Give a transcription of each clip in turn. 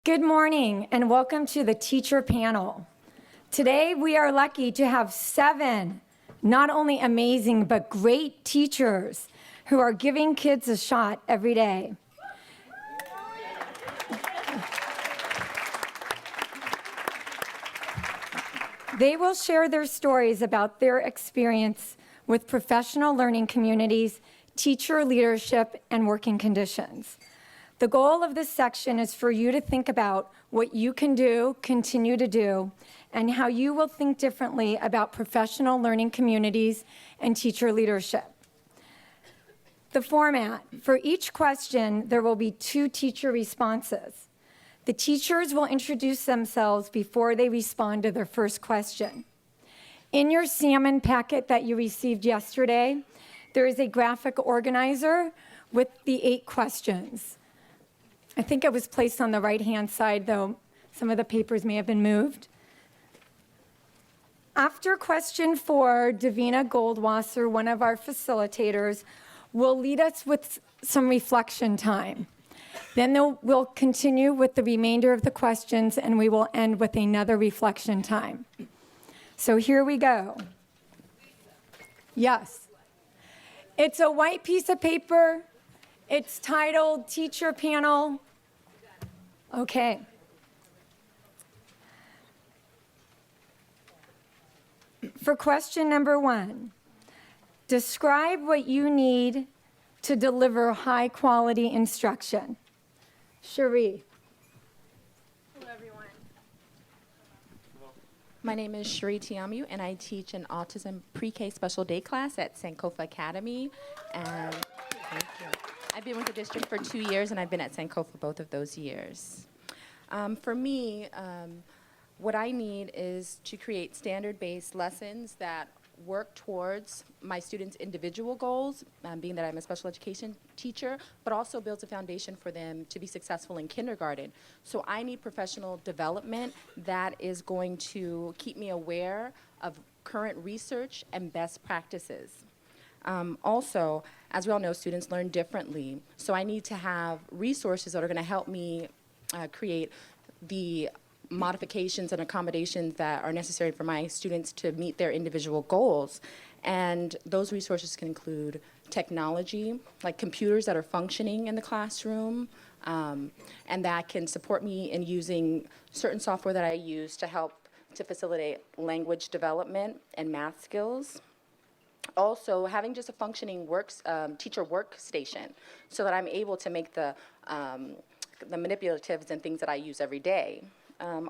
Good morning and welcome to the teacher panel. Today we are lucky to have 7 not only amazing but great teachers who are giving kids a shot every day. They will share their stories about their experience with professional learning communities, teacher leadership, and working conditions. The goal of this section is for you to think about what you can do, continue to do, and how you will think differently about professional learning communities and teacher leadership. The format: for each question, there will be 2 teacher responses. The teachers will introduce themselves before they respond to their first question. In your salmon packet that you received yesterday, there is a graphic organizer with the 8 questions. I think it was placed on the right-hand side, though some of the papers may have been moved. After question 4, Davina Goldwasser, one of our facilitators, will lead us with some reflection time. Then we'll continue with the remainder of the questions, and we will end with another reflection time. So here we go. Yes. It's a white piece of paper. It's titled Teacher Panel. Okay. For question number 1, describe what you need to deliver high-quality instruction. Cherie. Hello, everyone. My name is Cherie Tiamu, and I teach an autism pre-K special day class at Sankofa Academy. And thank you. I've been with the district for 2 years, and I've been at Sankofa both of those years. For me, what I need is to create standard-based lessons that work towards my students' individual goals, being that I'm a special education teacher, but also builds a foundation for them to be successful in kindergarten. So I need professional development that is going to keep me aware of current research and best practices. Also, as we all know, students learn differently, so I need to have resources that are going to help me create the modifications and accommodations that are necessary for my students to meet their individual goals. And those resources can include technology, like computers that are functioning in the classroom, and that can support me in using certain software that I use to help to facilitate language development and math skills. Also, having just a functioning teacher workstation so that I'm able to make the manipulatives and things that I use every day.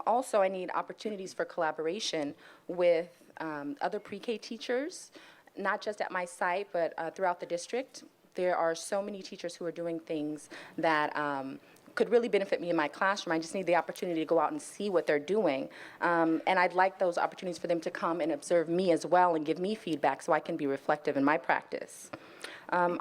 Also, I need opportunities for collaboration with other pre-K teachers, not just at my site, but throughout the district. There are so many teachers who are doing things that could really benefit me in my classroom. I just need the opportunity to go out and see what they're doing. And I'd like those opportunities for them to come and observe me as well and give me feedback so I can be reflective in my practice.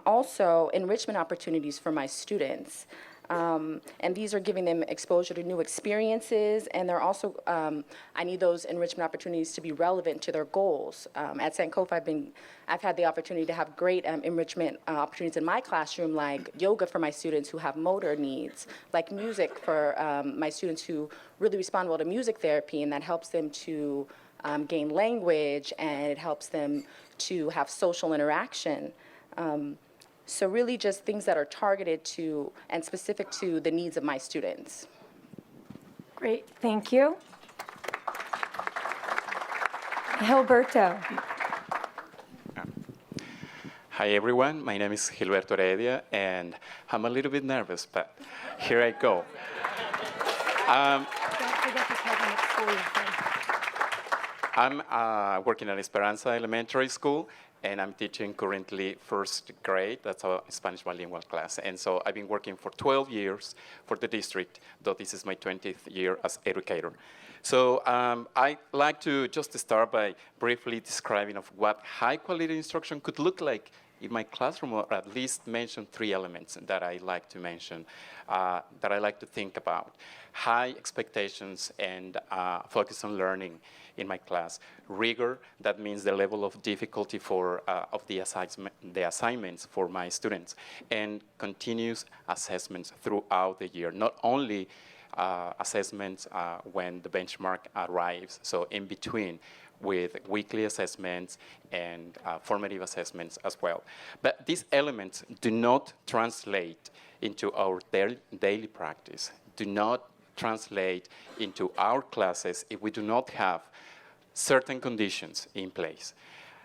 Also, enrichment opportunities for my students. And these are giving them exposure to new experiences, and they're also, I need those enrichment opportunities to be relevant to their goals. At Sankofa, I've had the opportunity to have great enrichment opportunities in my classroom, like yoga for my students who have motor needs, like music for my students who really respond well to music therapy, and that helps them to gain language, and it helps them to have social interaction. So really just things that are targeted to and specific to the needs of my students. Great, thank you. Gilberto. Hi everyone, my name is Gilberto Heredia, and I'm a little bit nervous, but here I go. Don't forget to tell them it's fully fun. I'm working at Esperanza Elementary School, and I'm teaching currently first grade. That's a Spanish bilingual class. And so I've been working for 12 years for the district, though this is my 20th year as educator. So I'd like to just start by briefly describing of what high-quality instruction could look like in my classroom, or at least mention 3 elements that I like to mention, that I like to think about. High expectations and focus on learning in my class. Rigor, that means the level of difficulty of the assignments for my students. And continuous assessments throughout the year, not only assessments when the benchmark arrives. So in between, with weekly assessments and formative assessments as well. But these elements do not translate into our daily practice, do not translate into our classes if we do not have certain conditions in place.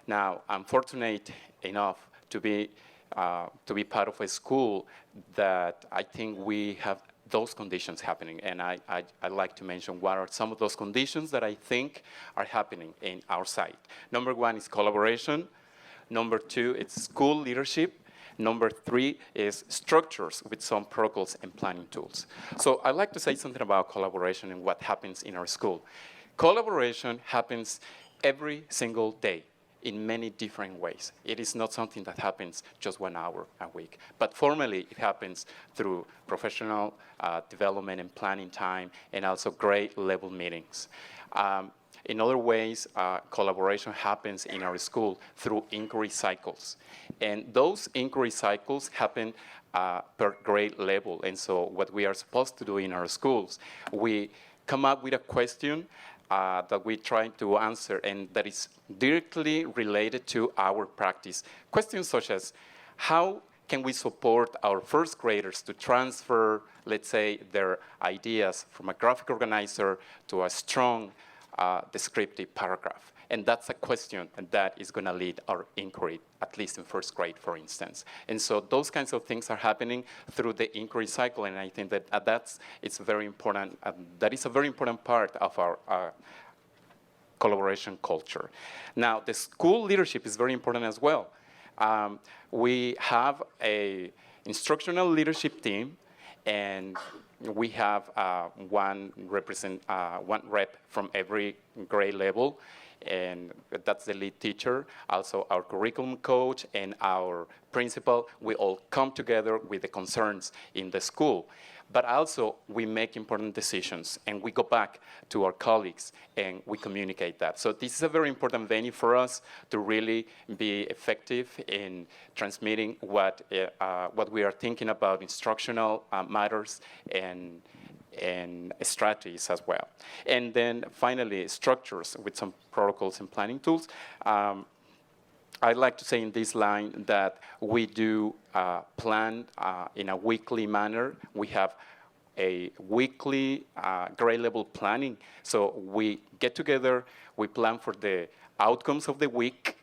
Now, I'm fortunate enough to be part of a school that I think we have those conditions happening. And I'd like to mention what are some of those conditions that I think are happening in our site. Number one is collaboration. Number two, it's school leadership. Number three is structures with some protocols and planning tools. So I'd like to say something about collaboration and what happens in our school. Collaboration happens every single day in many different ways. It is not something that happens just 1 hour a week. But formally, it happens through professional development and planning time, and also grade level meetings. In other ways, collaboration happens in our school through inquiry cycles. And those inquiry cycles happen per grade level. And so what we are supposed to do in our schools, we come up with a question that we try to answer, and that is directly related to our practice. Questions such as, how can we support our first graders to transfer, let's say, their ideas from a graphic organizer to a strong descriptive paragraph? And that's a question that is going to lead our inquiry, at least in first grade, for instance. And so those kinds of things are happening through the inquiry cycle, and I think that it's very important. That is a very important part of our collaboration culture. Now, the school leadership is very important as well. We have a instructional leadership team, and we have one rep from every grade level, and that's the lead teacher. Also, our curriculum coach and our principal, we all come together with the concerns in the school. But also, we make important decisions, and we go back to our colleagues, and we communicate that. So this is a very important venue for us to really be effective in transmitting what we are thinking about instructional matters and strategies as well. And then finally, structures with some protocols and planning tools. I'd like to say in this line that we do plan in a weekly manner. We have a weekly grade level planning. So we get together, we plan for the outcomes of the week,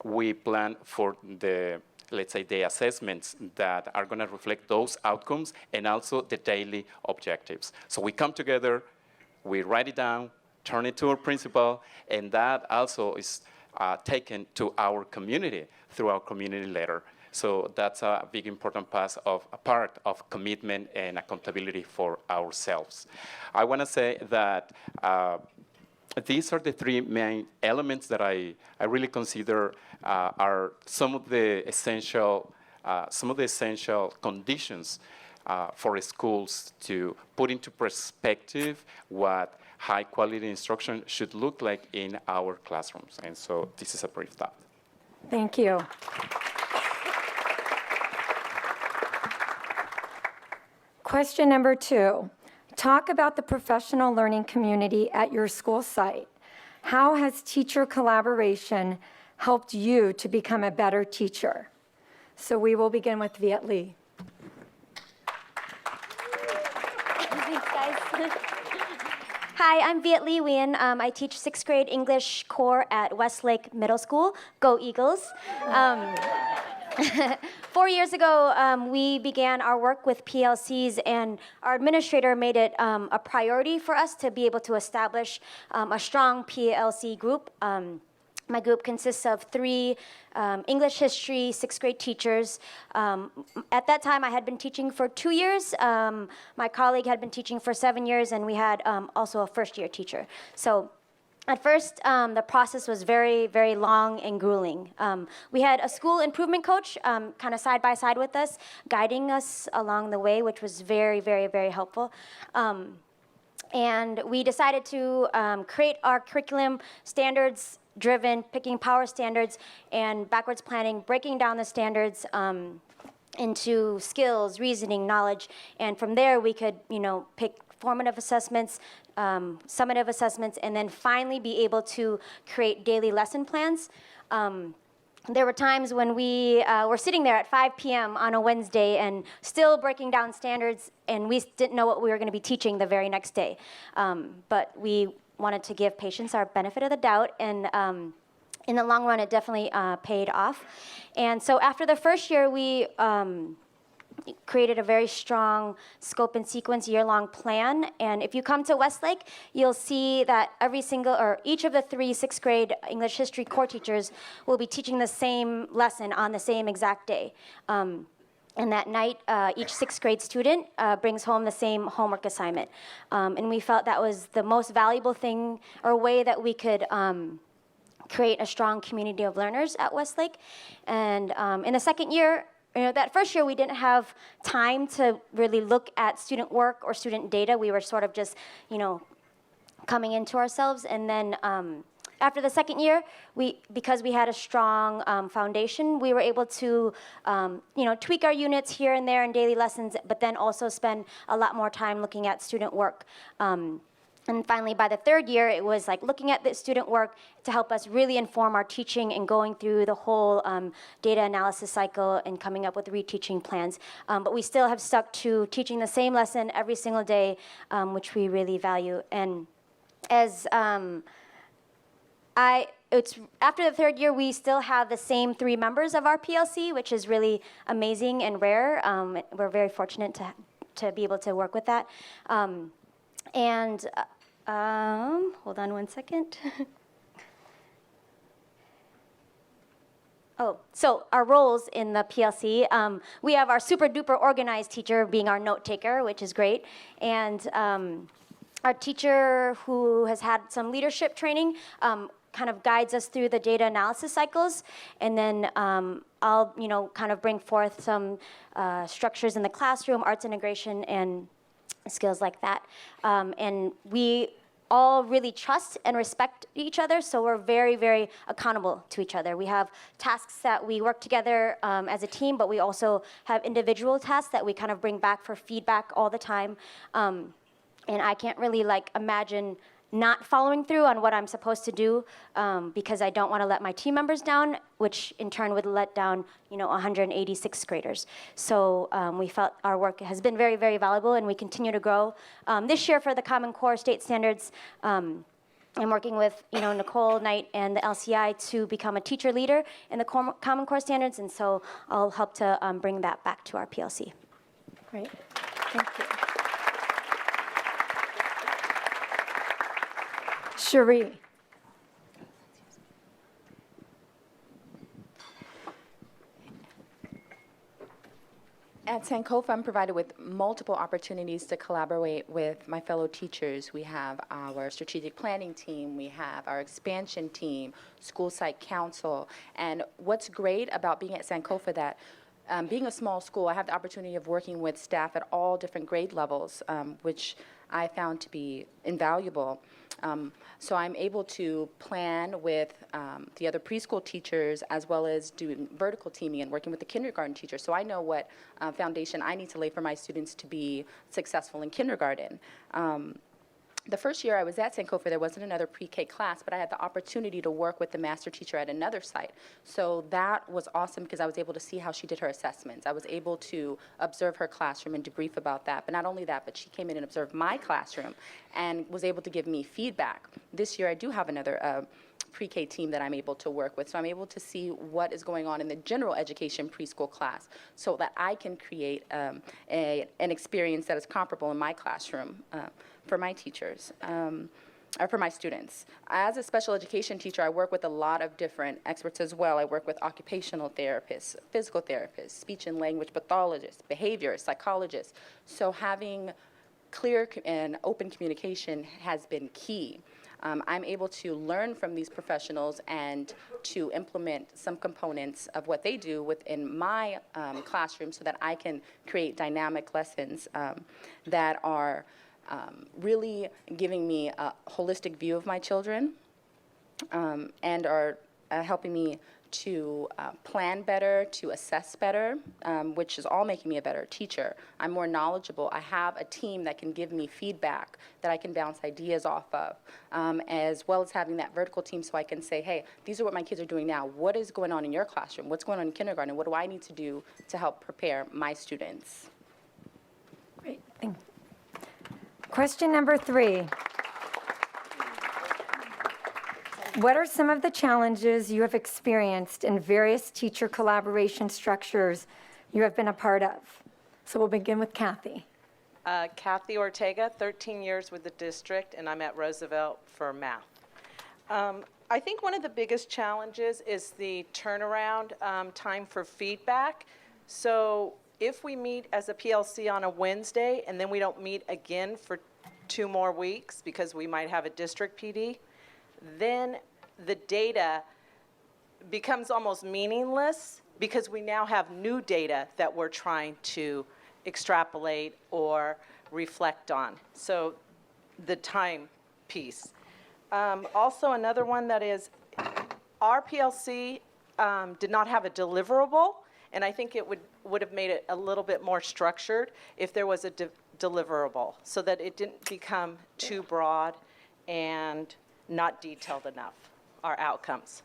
we plan for the, let's say, the assessments that are going to reflect those outcomes, and also the daily objectives. So we come together, we write it down, turn it to our principal, and that also is taken to our community through our community letter. So that's a big important part of commitment and accountability for ourselves. I want to say that these are the three main elements that I really consider are some of the essential conditions for schools to put into perspective what high-quality instruction should look like in our classrooms. And so this is a brief thought. Thank you. Question number 2. Talk about the professional learning community at your school site. How has teacher collaboration helped you to become a better teacher? So we will begin with Viet Lee. Thanks, guys. Hi, I'm Viet Lee Nguyen. I teach 6th grade English core at Westlake Middle School. Go Eagles. 4 years ago, we began our work with PLCs, and our administrator made it a priority for us to be able to establish a strong PLC group. My group consists of 3 English history 6th grade teachers. At that time, I had been teaching for 2 years. My colleague had been teaching for 7 years, and we had also a first-year teacher. So at first, the process was very, very long and grueling. We had a school improvement coach kind of side by side with us, guiding us along the way, which was very, very, very helpful. And we decided to create our curriculum standards driven, picking power standards and backwards planning, breaking down the standards into skills, reasoning, knowledge, and from there we could, pick formative assessments, summative assessments, and then finally be able to create daily lesson plans. There were times when we were sitting there at 5 p.m. on a Wednesday and still breaking down standards, and we didn't know what we were going to be teaching the very next day. But we wanted to give patients our benefit of the doubt, and in the long run, it definitely paid off. And so after the first year, we created a very strong scope and sequence year-long plan. And if you come to Westlake, you'll see that each of the 3 sixth grade English history core teachers will be teaching the same lesson on the same exact day. And that night, each sixth grade student brings home the same homework assignment. And we felt that was the most valuable thing or way that we could create a strong community of learners at Westlake. And in the second year, that first year we didn't have time to really look at student work or student data. We were sort of just, coming into ourselves. And then after the second year, because we had a strong foundation, we were able to, tweak our units here and there in daily lessons, but then also spend a lot more time looking at student work. And finally, by the third year, it was like looking at the student work to help us really inform our teaching and going through the whole data analysis cycle and coming up with reteaching plans. But we still have stuck to teaching the same lesson every single day, which we really value. And as it's after the third year, we still have the same 3 members of our PLC, which is really amazing and rare. We're very fortunate to be able to work with that. Hold on one second. So our roles in the PLC, we have our super duper organized teacher being our note taker, which is great. And our teacher who has had some leadership training kind of guides us through the data analysis cycles. And then I'll, kind of bring forth some structures in the classroom, arts integration, and skills like that. And we all really trust and respect each other, so we're very, very accountable to each other. We have tasks that we work together as a team, but we also have individual tasks that we kind of bring back for feedback all the time. And I can't really imagine not following through on what I'm supposed to do because I don't want to let my team members down, which in turn would let down 186 graders. So we felt our work has been very, very valuable, and we continue to grow. This year for the Common Core state standards, I'm working with Nicole Knight and the LCI to become a teacher leader in the Common Core standards, and so I'll help to bring that back to our PLC. Great. Thank you. Cherie. At Sankofa, I'm provided with multiple opportunities to collaborate with my fellow teachers. We have our strategic planning team, we have our expansion team, school site council, and what's great about being at Sankofa that being a small school, I have the opportunity of working with staff at all different grade levels, which I found to be invaluable. So I'm able to plan with the other preschool teachers as well as doing vertical teaming and working with the kindergarten teachers. So I know what foundation I need to lay for my students to be successful in kindergarten. The first year I was at Sankofa, there wasn't another pre-K class, but I had the opportunity to work with the master teacher at another site. So that was awesome because I was able to see how she did her assessments. I was able to observe her classroom and debrief about that. But not only that, but she came in and observed my classroom and was able to give me feedback. This year I do have another pre-K team that I'm able to work with. So I'm able to see what is going on in the general education preschool class so that I can create an experience that is comparable in my classroom for my teachers, or for my students. As a special education teacher, I work with a lot of different experts as well. I work with occupational therapists, physical therapists, speech and language pathologists, behaviorists, psychologists. So having clear and open communication has been key. I'm able to learn from these professionals and to implement some components of what they do within my classroom so that I can create dynamic lessons that are really giving me a holistic view of my children and are helping me to plan better, to assess better, which is all making me a better teacher. I'm more knowledgeable. I have a team that can give me feedback that I can bounce ideas off of, as well as having that vertical team so I can say, hey, these are what my kids are doing now. What is going on in your classroom? What's going on in kindergarten? What do I need to do to help prepare my students? Great, thank you. Question number 3. What are some of the challenges you have experienced in various teacher collaboration structures you have been a part of? So we'll begin with Kathy. Kathy Ortega, 13 years with the district, and I'm at Roosevelt for math. I think one of the biggest challenges is the turnaround time for feedback. So if we meet as a PLC on a Wednesday and then we don't meet again for 2 more weeks because we might have a district PD, then the data becomes almost meaningless because we now have new data that we're trying to extrapolate or reflect on. So the time piece. Also another one that is, our PLC did not have a deliverable, and I think it would have made it a little bit more structured if there was a deliverable so that it didn't become too broad and not detailed enough, our outcomes.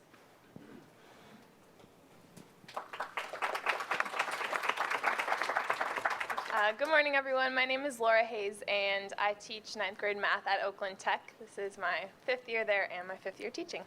Good morning, everyone. My name is Laura Hayes, and I teach 9th grade math at Oakland Tech. This is my 5th year there and my 5th year teaching.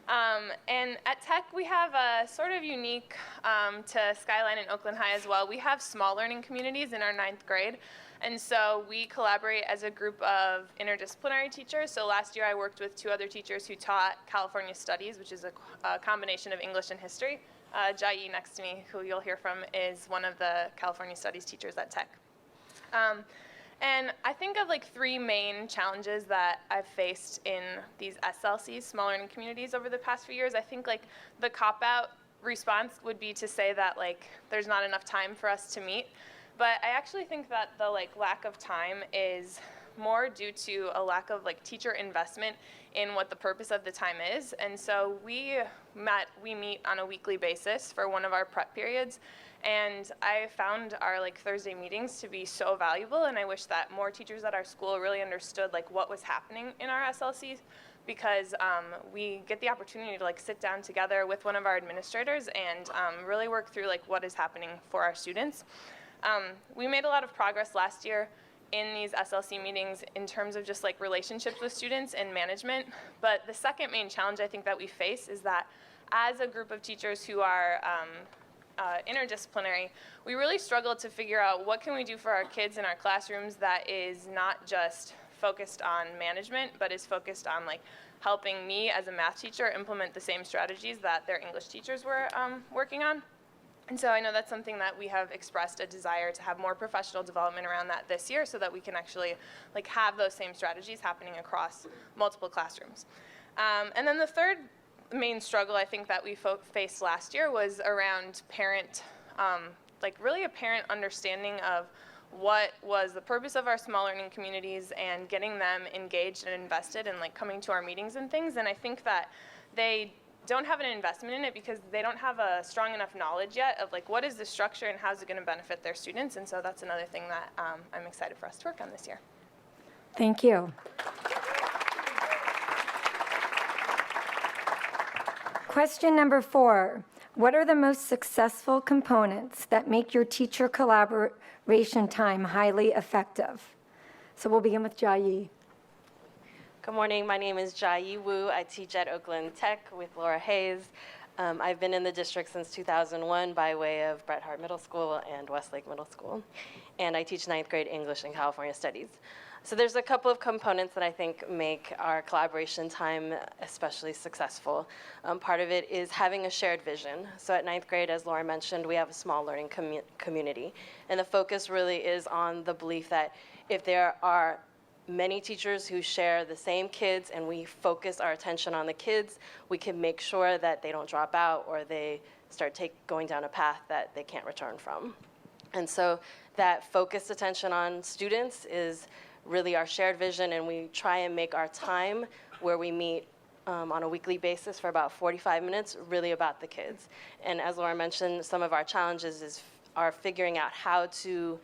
And at Tech, we have a sort of unique to Skyline and Oakland High as well. We have small learning communities in our 9th grade. And so we collaborate as a group of interdisciplinary teachers. So last year I worked with 2 other teachers who taught California Studies, which is a combination of English and history. Jai next to me, who you'll hear from, is one of the California Studies teachers at Tech. And I think of like 3 main challenges that I've faced in these SLCs, small learning communities, over the past few years. I think like the cop-out response would be to say that like there's not enough time for us to meet. But I actually think that the like lack of time is more due to a lack of like teacher investment in what the purpose of the time is. And so we meet on a weekly basis for one of our prep periods. And I found our like Thursday meetings to be so valuable, and I wish that more teachers at our school really understood like what was happening in our SLCs, because we get the opportunity to like sit down together with one of our administrators and really work through like what is happening for our students. We made a lot of progress last year in these SLC meetings in terms of just like relationships with students and management. But the second main challenge I think that we face is that as a group of teachers who are interdisciplinary, we really struggle to figure out what can we do for our kids in our classrooms that is not just focused on management, but is focused on like helping me as a math teacher implement the same strategies that their English teachers were working on. And so I know that's something that we have expressed a desire to have more professional development around that this year, so that we can actually like have those same strategies happening across multiple classrooms. And then the third main struggle I think that we faced last year was around parent, like really a parent understanding of what was the purpose of our small learning communities and getting them engaged and invested and like coming to our meetings and things. And I think that they don't have an investment in it because they don't have a strong enough knowledge yet of like what is the structure and how is it going to benefit their students. And so that's another thing that I'm excited for us to work on this year. Thank you. Question number 4. What are the most successful components that make your teacher collaboration time highly effective? So we'll begin with Jai. Good morning, my name is Jai Wu. I teach at Oakland Tech with Laura Hayes. I've been in the district since 2001 by way of Bret Harte Middle School and Westlake Middle School. And I teach 9th grade English and California Studies. So there's a couple of components that I think make our collaboration time especially successful. Part of it is having a shared vision. So at 9th grade, as Laura mentioned, we have a small learning community. And the focus really is on the belief that if there are many teachers who share the same kids and we focus our attention on the kids, we can make sure that they don't drop out or they start going down a path that they can't return from. And so that focused attention on students is really our shared vision, and we try and make our time where we meet on a weekly basis for about 45 minutes, really about the kids. And as Laura mentioned, some of our challenges are figuring out how to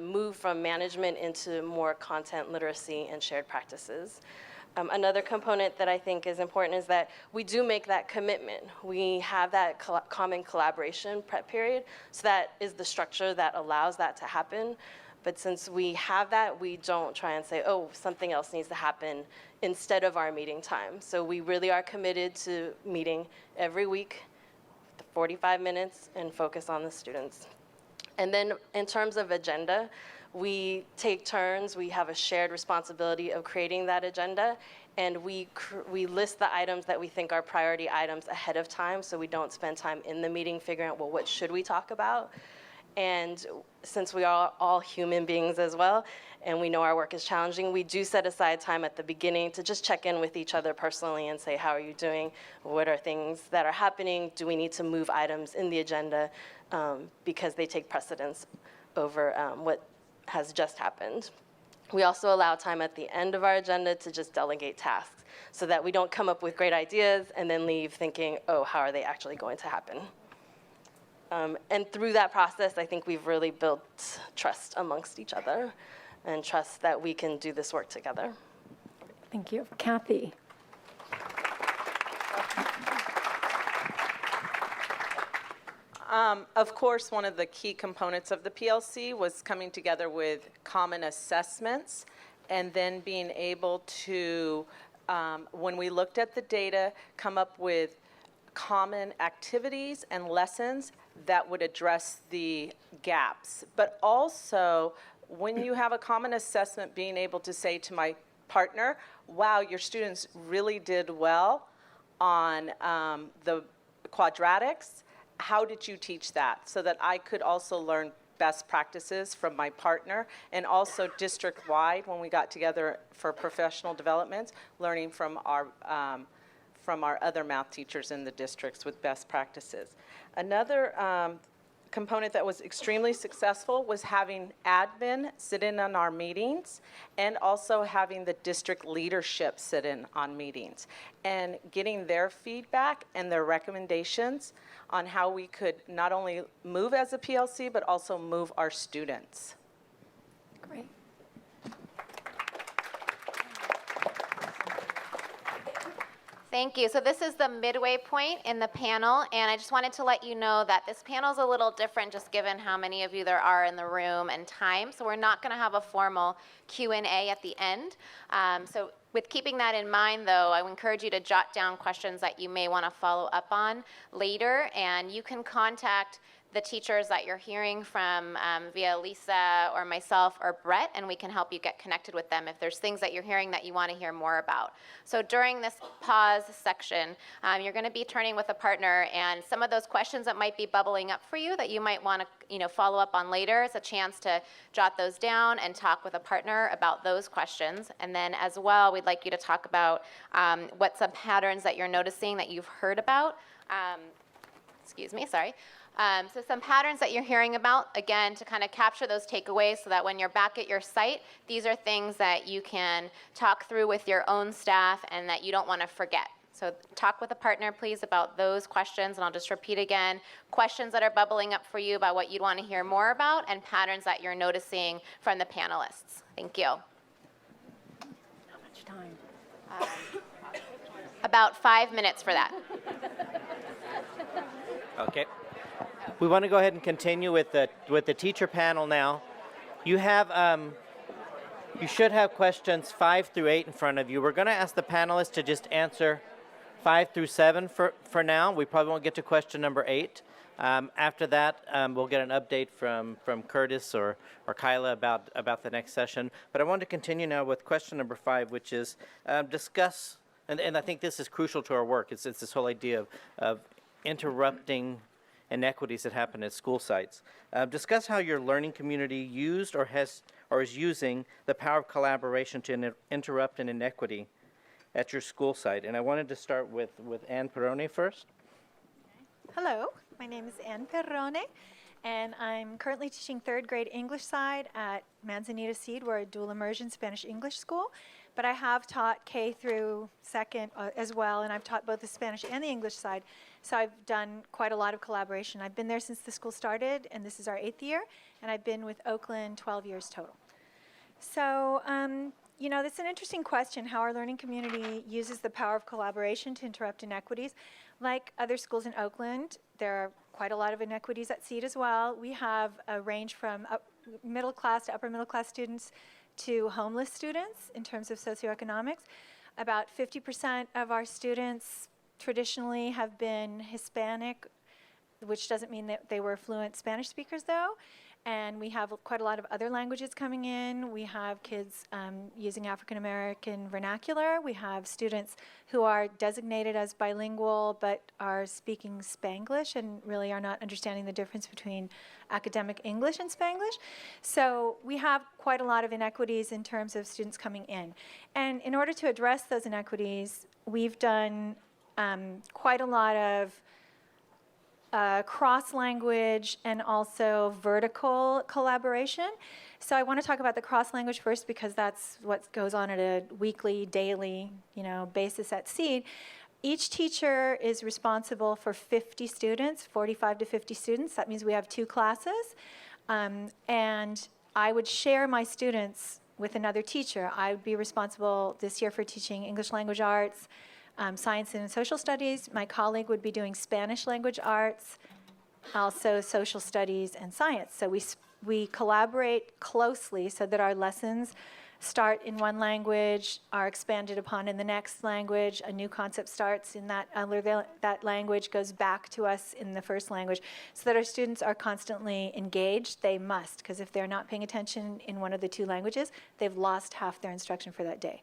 move from management into more content literacy and shared practices. Another component that I think is important is that we do make that commitment. We have that common collaboration prep period, so that is the structure that allows that to happen. But since we have that, we don't try and say, oh, something else needs to happen instead of our meeting time. So we really are committed to meeting every week, 45 minutes, and focus on the students. And then in terms of agenda, we take turns. We have a shared responsibility of creating that agenda, and we list the items that we think are priority items ahead of time, so we don't spend time in the meeting figuring out, well, what should we talk about? And since we are all human beings as well, and we know our work is challenging, we do set aside time at the beginning to just check in with each other personally and say, how are you doing? What are things that are happening? Do we need to move items in the agenda because they take precedence over what has just happened? We also allow time at the end of our agenda to just delegate tasks so that we don't come up with great ideas and then leave thinking, oh, how are they actually going to happen? And through that process, I think we've really built trust amongst each other and trust that we can do this work together. Thank you. Kathy. Of course, one of the key components of the PLC was coming together with common assessments and then being able to, when we looked at the data, come up with common activities and lessons that would address the gaps. But also, when you have a common assessment, being able to say to my partner, wow, your students really did well on the quadratics. How did you teach that? So that I could also learn best practices from my partner, and also district-wide when we got together for professional development, learning from our other math teachers in the districts with best practices. Another component that was extremely successful was having admin sit in on our meetings and also having the district leadership sit in on meetings and getting their feedback and their recommendations on how we could not only move as a PLC but also move our students. Great. Thank you. So this is the midway point in the panel, and I just wanted to let you know that this panel is a little different just given how many of you there are in the room and time. So we're not going to have a formal Q&A at the end. So with keeping that in mind, though, I would encourage you to jot down questions that you may want to follow up on later, and you can contact the teachers that you're hearing from via Lisa or myself or Brett, and we can help you get connected with them if there's things that you're hearing that you want to hear more about. So during this pause section, you're going to be turning with a partner, and some of those questions that might be bubbling up for you that you might want to follow up on later, it's a chance to jot those down and talk with a partner about those questions. And then as well, we'd like you to talk about what some patterns that you're noticing that you've heard about. So some patterns that you're hearing about, again, to kind of capture those takeaways so that when you're back at your site, these are things that you can talk through with your own staff and that you don't want to forget. So talk with a partner, please, about those questions, and I'll just repeat again, questions that are bubbling up for you about what you'd want to hear more about and patterns that you're noticing from the panelists. Thank you. How much time? About 5 minutes for that. Okay. We want to go ahead and continue with the teacher panel now. You should have questions 5 through 8 in front of you. We're going to ask the panelists to just answer 5 through 7 for now. We probably won't get to question number 8. After that, we'll get an update from Curtis or Kyla about the next session. But I want to continue now with question number 5, which is discuss, and I think this is crucial to our work. It's this whole idea of interrupting inequities that happen at school sites. Discuss how your learning community used or is using the power of collaboration to interrupt an inequity at your school site. And I wanted to start with Ann Perrone first. Hello, my name is Ann Perrone, and I'm currently teaching 3rd grade English side at Manzanita Seed. We're a dual immersion Spanish-English school. but I have taught K through second as well, and I've taught both the Spanish and the English side. So I've done quite a lot of collaboration. I've been there since the school started, and this is our 8th year, and I've been with Oakland 12 years total. So, that's an interesting question, how our learning community uses the power of collaboration to interrupt inequities. Like other schools in Oakland, there are quite a lot of inequities at Seed as well. We have a range from middle class to upper middle class students to homeless students in terms of socioeconomics. About 50% of our students traditionally have been Hispanic, which doesn't mean that they were fluent Spanish speakers though. And we have quite a lot of other languages coming in. We have kids using African American vernacular. We have students who are designated as bilingual but are speaking Spanglish and really are not understanding the difference between academic English and Spanglish. So we have quite a lot of inequities in terms of students coming in. And in order to address those inequities, we've done quite a lot of cross-language and also vertical collaboration. So I want to talk about the cross-language first because that's what goes on at a weekly, daily, basis at Seed. Each teacher is responsible for 50 students, 45 to 50 students. That means we have 2 classes. And I would share my students with another teacher. I would be responsible this year for teaching English language arts, science and social studies. My colleague would be doing Spanish language arts, also social studies and science. So we collaborate closely so that our lessons start in one language, are expanded upon in the next language, a new concept starts in that language, goes back to us in the first language, so that our students are constantly engaged. They must, because if they're not paying attention in one of the 2 languages, they've lost half their instruction for that day.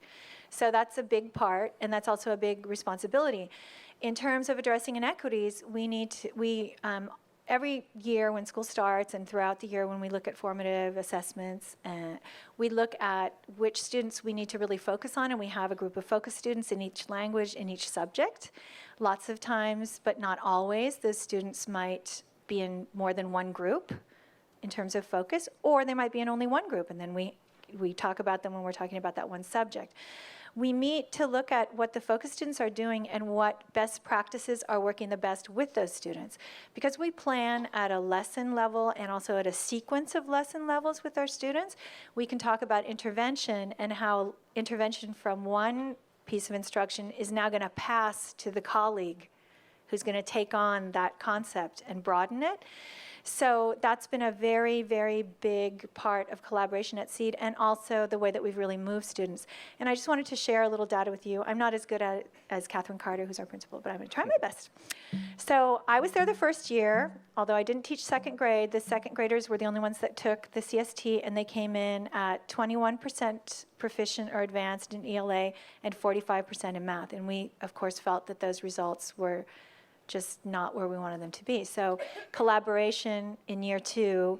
So that's a big part, and that's also a big responsibility. In terms of addressing inequities, every year when school starts and throughout the year when we look at formative assessments, we look at which students we need to really focus on, and we have a group of focus students in each language, in each subject. Lots of times, but not always, those students might be in more than one group in terms of focus, or they might be in only one group, and then we talk about them when we're talking about that one subject. We meet to look at what the focus students are doing and what best practices are working the best with those students. Because we plan at a lesson level and also at a sequence of lesson levels with our students, we can talk about intervention and how intervention from one piece of instruction is now going to pass to the colleague who's going to take on that concept and broaden it. So that's been a very, very big part of collaboration at Seed, and also the way that we've really moved students. And I just wanted to share a little data with you. I'm not as good at it as Catherine Carter, who's our principal, but I'm going to try my best. So I was there the first year. Although I didn't teach 2nd grade, the 2nd graders were the only ones that took the CST, and they came in at 21% proficient or advanced in ELA and 45% in math. And we, of course, felt that those results were just not where we wanted them to be. So collaboration in year 2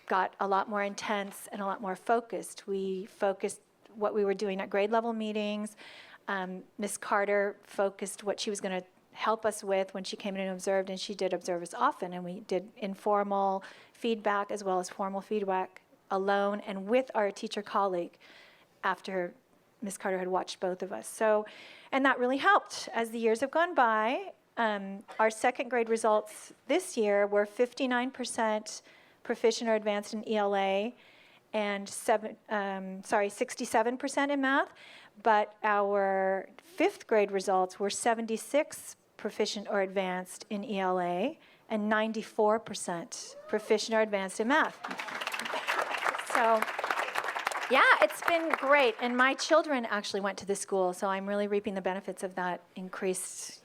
got a lot more intense and a lot more focused. We focused what we were doing at grade level meetings. Ms. Carter focused what she was going to help us with when she came in and observed, and she did observe us often, and we did informal feedback as well as formal feedback alone and with our teacher colleague after Ms. Carter had watched both of us. So, and that really helped. As the years have gone by, our 2nd grade results this year were 59% proficient or advanced in ELA and 67% in math, but our 5th grade results were 76 proficient or advanced in ELA and 94% proficient or advanced in math. So yeah, it's been great. And my children actually went to this school, so I'm really reaping the benefits of that increased,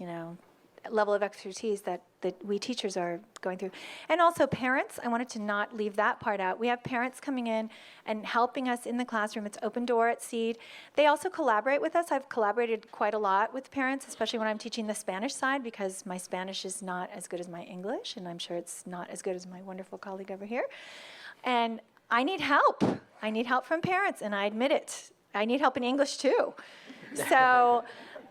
level of expertise that we teachers are going through. And also parents, I wanted to not leave that part out. We have parents coming in and helping us in the classroom. It's open door at Seed. They also collaborate with us. I've collaborated quite a lot with parents, especially when I'm teaching the Spanish side, because my Spanish is not as good as my English, and I'm sure it's not as good as my wonderful colleague over here. And I need help. I need help from parents, and I admit it. I need help in English too. So,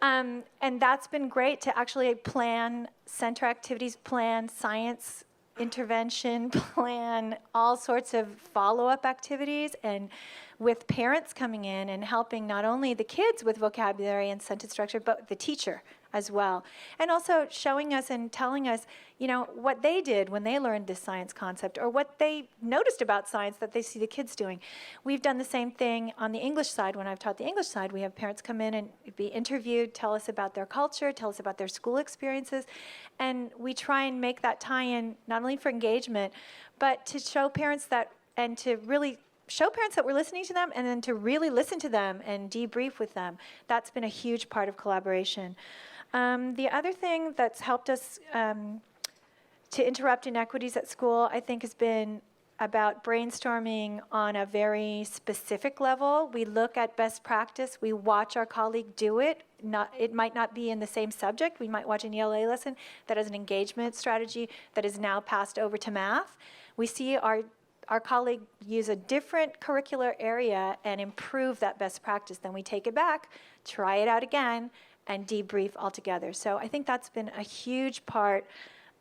and that's been great to actually plan center activities, plan science intervention, plan all sorts of follow-up activities, and with parents coming in and helping not only the kids with vocabulary and sentence structure, but the teacher as well. And also showing us and telling us, what they did when they learned this science concept or what they noticed about science that they see the kids doing. We've done the same thing on the English side. When I've taught the English side, we have parents come in and be interviewed, tell us about their culture, tell us about their school experiences. And we try and make that tie-in not only for engagement, but to show parents that, and to really show parents that we're listening to them, and then to really listen to them and debrief with them. That's been a huge part of collaboration. The other thing that's helped us to interrupt inequities at school, I think, has been about brainstorming on a very specific level. We look at best practice. We watch our colleague do it. It might not be in the same subject. We might watch an ELA lesson that has an engagement strategy that is now passed over to math. We see our colleague use a different curricular area and improve that best practice. Then we take it back, try it out again, and debrief altogether. So I think that's been a huge part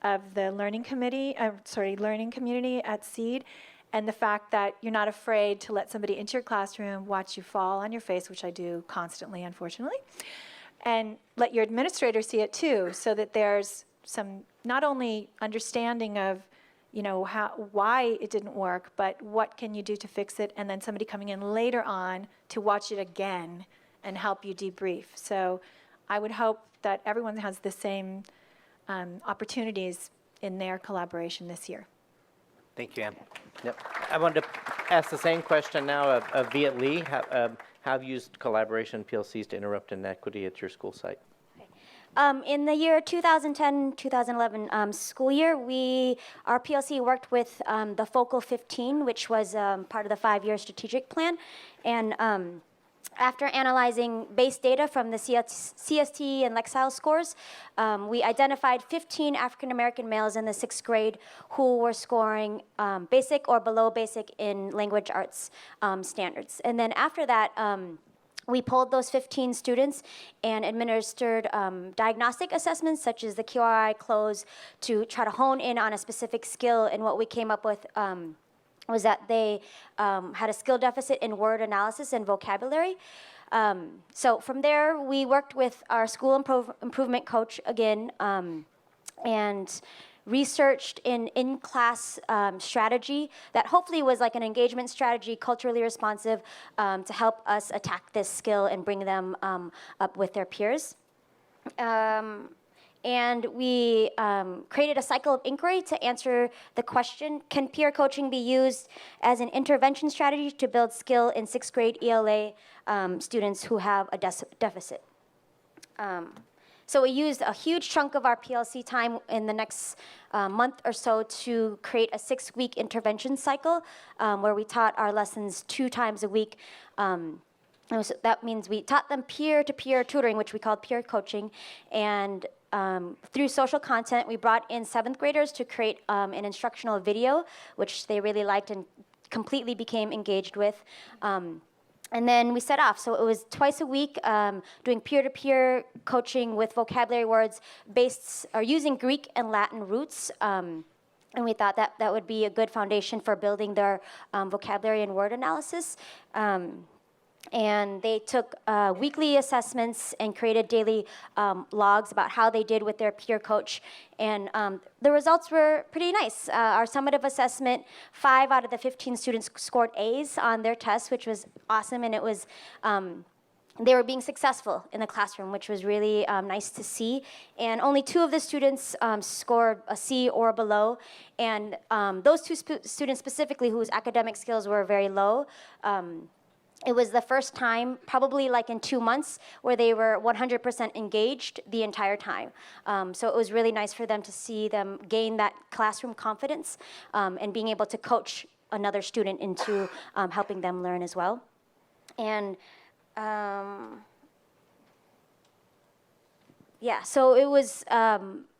of the learning community at SEED, and the fact that you're not afraid to let somebody into your classroom, watch you fall on your face, which I do constantly, unfortunately, and let your administrator see it too, so that there's some not only understanding of why it didn't work, but what can you do to fix it, and then somebody coming in later on to watch it again and help you debrief. So I would hope that everyone has the same opportunities in their collaboration this year. Thank you, Ann. Yep. I wanted to ask the same question now of Viet Lee. Have you used collaboration PLCs to interrupt inequity at your school site? In the year 2010-2011 school year, our PLC worked with the Focal 15, which was part of the 5-year strategic plan. And after analyzing base data from the CST and Lexile scores, we identified 15 African American males in the 6th grade who were scoring basic or below basic in language arts standards. And then after that, we polled those 15 students and administered diagnostic assessments such as the QRI close to try to hone in on a specific skill. And what we came up with was that they had a skill deficit in word analysis and vocabulary. So from there, we worked with our school improvement coach again and researched an in-class strategy that hopefully was like an engagement strategy, culturally responsive, to help us attack this skill and bring them up with their peers. And we created a cycle of inquiry to answer the question, can peer coaching be used as an intervention strategy to build skill in 6th grade ELA students who have a deficit? So we used a huge chunk of our PLC time in the next month or so to create a 6-week intervention cycle where we taught our lessons 2 times a week. So that means we taught them peer-to-peer tutoring, which we called peer coaching, and through social content, we brought in 7th graders to create an instructional video, which they really liked and completely became engaged with. And then we set off. So it was twice a week doing peer-to-peer coaching with vocabulary words based or using Greek and Latin roots. And we thought that that would be a good foundation for building their vocabulary and word analysis. And they took weekly assessments and created daily logs about how they did with their peer coach. And the results were pretty nice. Our summative assessment, 5 out of the 15 students scored A's on their tests, which was awesome. And it was, they were being successful in the classroom, which was really nice to see. And only 2 of the students scored a C or below. And those 2 students specifically whose academic skills were very low, it was the first time, probably like in 2 months, where they were 100% engaged the entire time. So it was really nice for them to see them gain that classroom confidence and being able to coach another student into helping them learn as well. And yeah, so it was,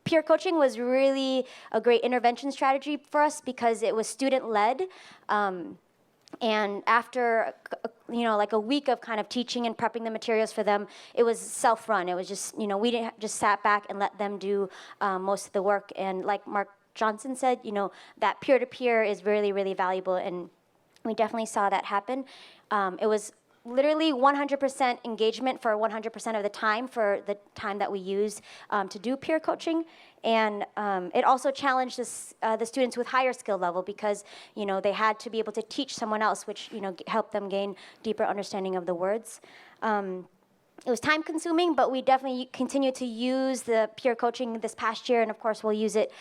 peer coaching was really a great intervention strategy for us because it was student-led. And after, like a week of kind of teaching and prepping the materials for them, it was self-run. It was just, we didn't just sat back and let them do most of the work. And like Mark Johnson said, that peer-to-peer is really, really valuable. And We definitely saw that happen. It was literally 100% engagement for 100% of the time for the time that we use to do peer coaching. And it also challenged the students with higher skill level because, they had to be able to teach someone else, which, helped them gain deeper understanding of the words. It was time consuming, but we definitely continue to use the peer coaching this past year, and of course we'll use it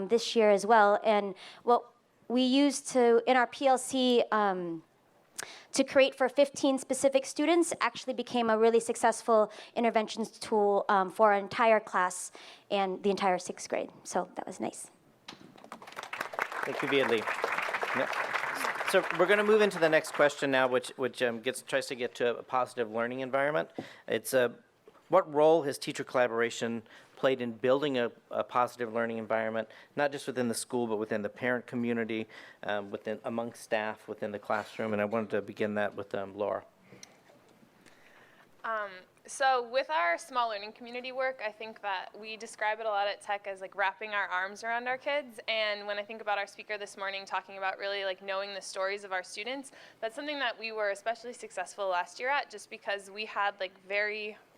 this year as well. And what we used in our PLC to create for 15 specific students actually became a really successful interventions tool for our entire class and the entire 6th grade. So that was nice. Thank you, Viet-Lee. Yep. So we're going to move into the next question now, which tries to get to a positive learning environment. It's what role has teacher collaboration played in building a positive learning environment, not just within the school, but within the parent community, among staff, within the classroom? And I wanted to begin that with Laura. So with our small learning community work, I think that we describe it a lot at Tech as like wrapping our arms around our kids. And when I think about our speaker this morning talking about really like knowing the stories of our students, that's something that we were especially successful last year at, just because we had like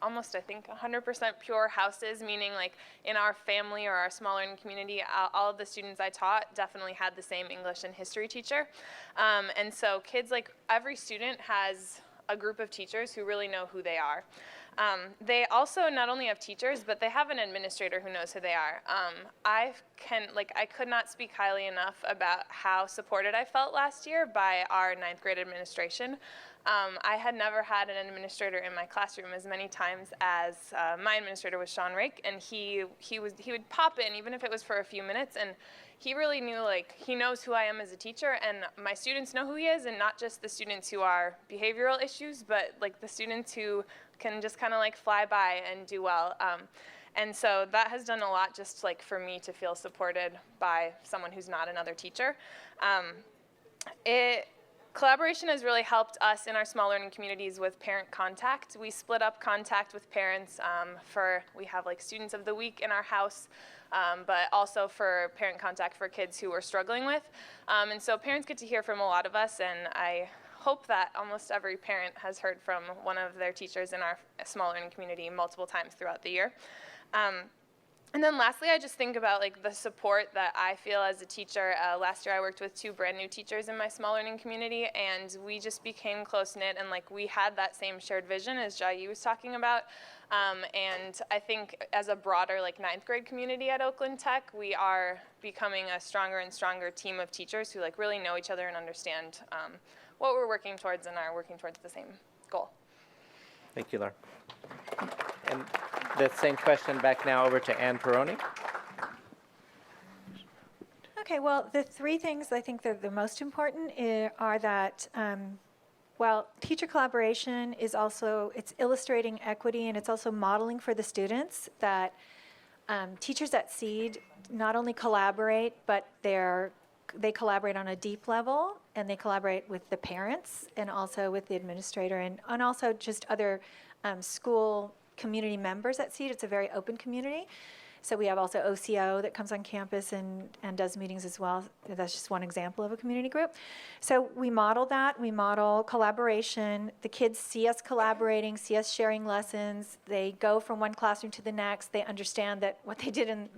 almost I think 100% pure houses, meaning like in our family or our small learning community, all of the students I taught definitely had the same English and history teacher. And so kids, like every student has a group of teachers who really know who they are. They also not only have teachers, but they have an administrator who knows who they are. I could not speak highly enough about how supported I felt last year by our 9th grade administration. I had never had an administrator in my classroom as many times as my administrator was Sean Rake, and he would pop in even if it was for a few minutes, and he really knew, like, he knows who I am as a teacher, and my students know who he is, and not just the students who are behavioral issues, but like the students who can just kind of like fly by and do well. And so that has done a lot just like for me to feel supported by someone who's not another teacher. Collaboration has really helped us in our small learning communities with parent contact. We split up contact with parents we have like students of the week in our house, but also for parent contact for kids who we're struggling with. And so parents get to hear from a lot of us, and I hope that almost every parent has heard from one of their teachers in our small learning community multiple times throughout the year. And then lastly, I just think about like the support that I feel as a teacher. Last year I worked with 2 brand new teachers in my small learning community, and we just became close-knit, and like we had that same shared vision as Jai was talking about. And I think as a broader like 9th grade community at Oakland Tech, we are becoming a stronger and stronger team of teachers who like really know each other and understand what we're working towards and are working towards the same goal. Thank you, Laura. And the same question back now over to Ann Peroni. Okay, well, the 3 things I think that are the most important are that, well, teacher collaboration is also, it's illustrating equity, and it's also modeling for the students that teachers at SEED not only collaborate, but they collaborate on a deep level, and they collaborate with the parents and also with the administrator and also just other school community members at SEED. It's a very open community. So we have also OCO that comes on campus and does meetings as well. That's just one example of a community group. So we model that. We model collaboration. The kids see us collaborating, see us sharing lessons. They go from one classroom to the next. They understand that what they did in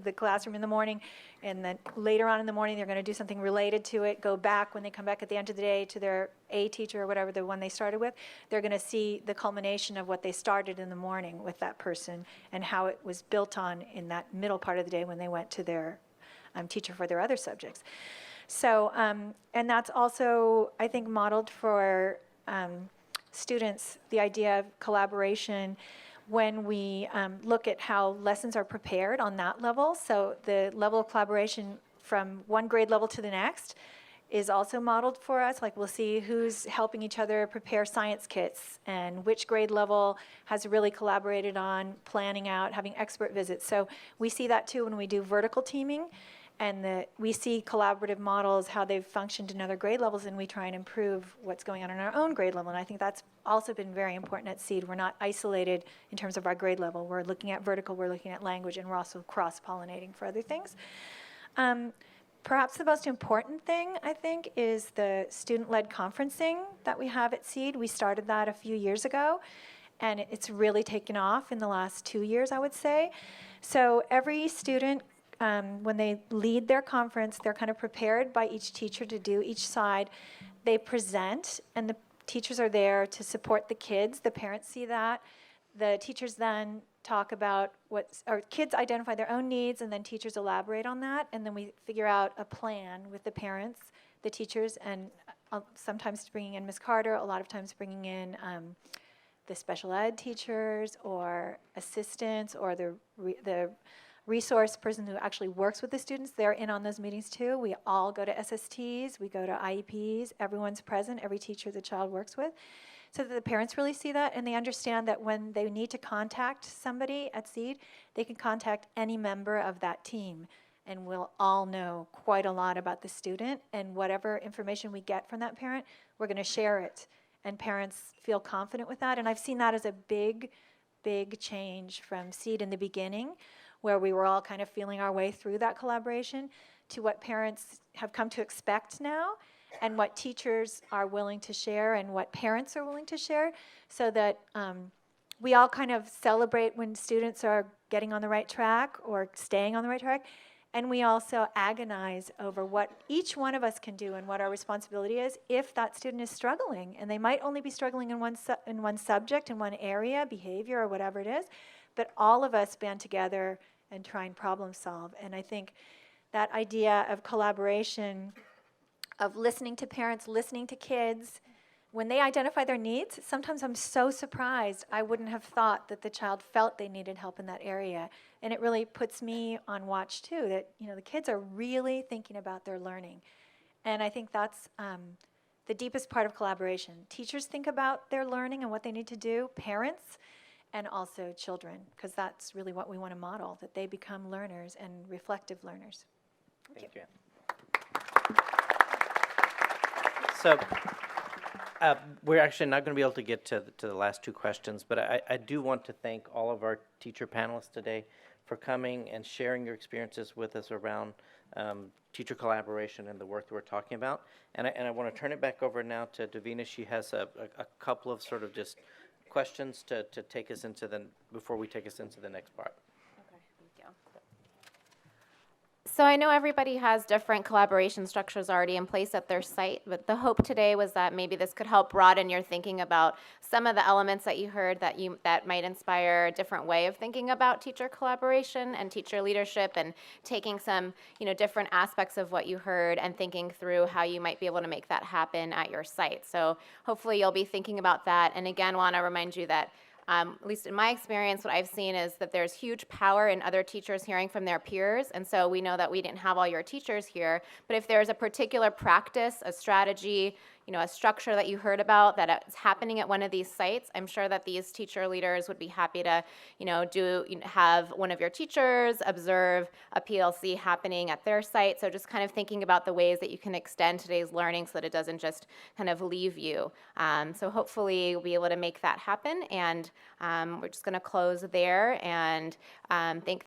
the classroom in the morning, and then later on in the morning they're going to do something related to it, go back when they come back at the end of the day to their A teacher or whatever, the one they started with. They're going to see the culmination of what they started in the morning with that person and how it was built on in that middle part of the day when they went to their teacher for their other subjects. So, and that's also, I think, modeled for students, the idea of collaboration when we look at how lessons are prepared on that level. So the level of collaboration from one grade level to the next is also modeled for us. Like we'll see who's helping each other prepare science kits and which grade level has really collaborated on planning out, having expert visits. So we see that too when we do vertical teaming, and we see collaborative models, how they've functioned in other grade levels, and we try and improve what's going on in our own grade level. And I think that's also been very important at SEED. We're not isolated in terms of our grade level. We're looking at vertical, we're looking at language, and we're also cross-pollinating for other things. Perhaps the most important thing, I think, is the student-led conferencing that we have at SEED. We started that a few years ago, and it's really taken off in the last 2 years, I would say. So every student, when they lead their conference, they're kind of prepared by each teacher to do each side. They present, and the teachers are there to support the kids. The parents see that. The teachers then talk about or kids identify their own needs, and then teachers elaborate on that, and then we figure out a plan with the parents, the teachers, and sometimes bringing in Ms. Carter, a lot of times bringing in the special ed teachers or assistants or the resource person who actually works with the students. They're in on those meetings too. We all go to SSTs, we go to IEPs, everyone's present, every teacher the child works with, so that the parents really see that and they understand that when they need to contact somebody at SEED, they can contact any member of that team, and we'll all know quite a lot about the student, and whatever information we get from that parent, we're going to share it, and parents feel confident with that. And I've seen that as a big change from SEED in the beginning, where we were all kind of feeling our way through that collaboration, to what parents have come to expect now, and what teachers are willing to share and what parents are willing to share, so that we all kind of celebrate when students are getting on the right track or staying on the right track, and we also agonize over what each one of us can do and what our responsibility is if that student is struggling. And they might only be struggling in one subject, in one area, behavior, or whatever it is, but all of us band together and try and problem solve. And I think that idea of collaboration, of listening to parents, listening to kids, when they identify their needs, sometimes I'm so surprised. I wouldn't have thought that the child felt they needed help in that area. And it really puts me on watch too, that the kids are really thinking about their learning. And I think that's the deepest part of collaboration. Teachers think about their learning and what they need to do, parents, and also children, because that's really what we want to model, that they become learners and reflective learners. Thank you. So we're actually not going to be able to get to the last two questions, but I do want to thank all of our teacher panelists today for coming and sharing your experiences with us around teacher collaboration and the work that we're talking about. And I want to turn it back over now to Davina. She has a couple of sort of just questions to take us into before we take us into the next part. Okay, thank you. So I know everybody has different collaboration structures already in place at their site, but the hope today was that maybe this could help broaden your thinking about some of the elements that you heard that might inspire a different way of thinking about teacher collaboration and teacher leadership, and taking some different aspects of what you heard and thinking through how you might be able to make that happen at your site. So hopefully you'll be thinking about that. And again, want to remind you that at least in my experience, what I've seen is that there's huge power in other teachers hearing from their peers. And so we know that we didn't have all your teachers here, but if there's a particular practice, a strategy, a structure that you heard about that is happening at one of these sites, I'm sure that these teacher leaders would be happy to, have one of your teachers observe a PLC happening at their site. So just kind of thinking about the ways that you can extend today's learning so that it doesn't just kind of leave you. So hopefully we'll be able to make that happen. And we're just going to close there and thank